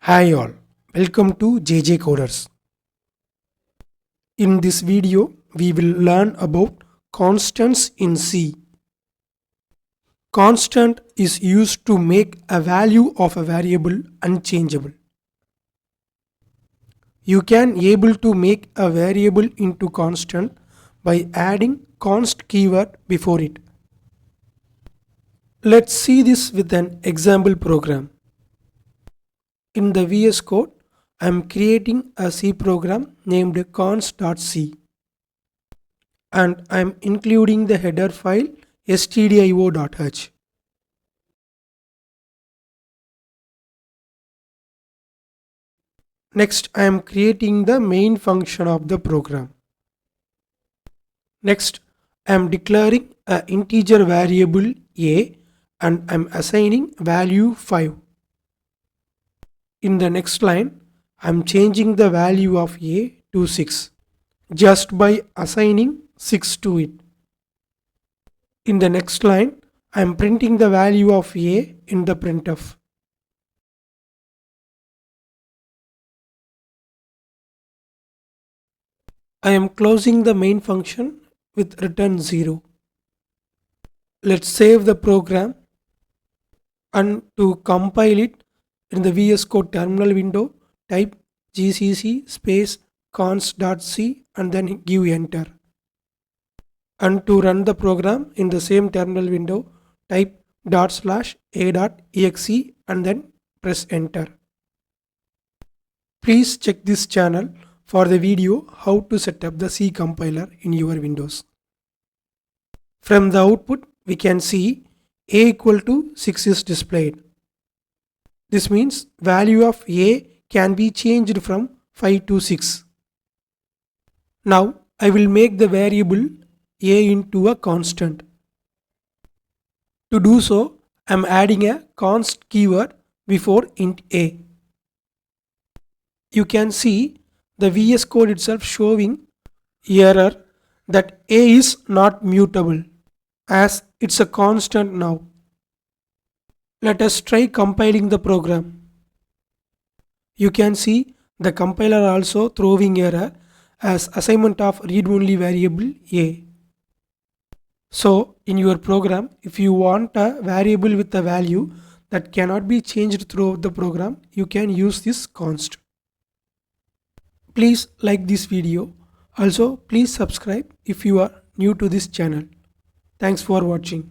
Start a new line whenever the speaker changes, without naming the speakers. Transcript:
Hi all, welcome to JJ Coders. In this video, we will learn about constants in C. Constant is used to make a value of a variable unchangeable. You can able to make a variable into constant by adding const keyword before it. Let's see this with an example program. In the VS Code, I am creating a C program named const.c. and I'm including the header file stdio.h. Next, I am creating the main function of the program. Next, I am declaring an integer variable a and I'm assigning value 5. In the next line, I'm changing the value of a to 6 just by assigning 6 to it. In the next line, I am printing the value of a in the printf. I am closing the main function with return 0. Let's save the program, and to compile it, in the VS Code terminal window, type gcc space const.c and then give enter. And to run the program in the same terminal window, type /a.exe and then press enter. Please check this channel for the video how to set up the C compiler in your Windows. From the output, we can see a equal to 6 is displayed. This means value of a can be changed from 5 to 6. Now I will make the variable a into a constant. To do so, I am adding a const keyword before int a. You can see the VS Code itself showing error that a is not mutable as it's a constant now. Let us try compiling the program. You can see the compiler also throwing error as assignment of read-only variable a. So in your program, if you want a variable with a value that cannot be changed throughout the program, you can use this const. Please like this video. Also, please subscribe if you are new to this channel. Thanks for watching.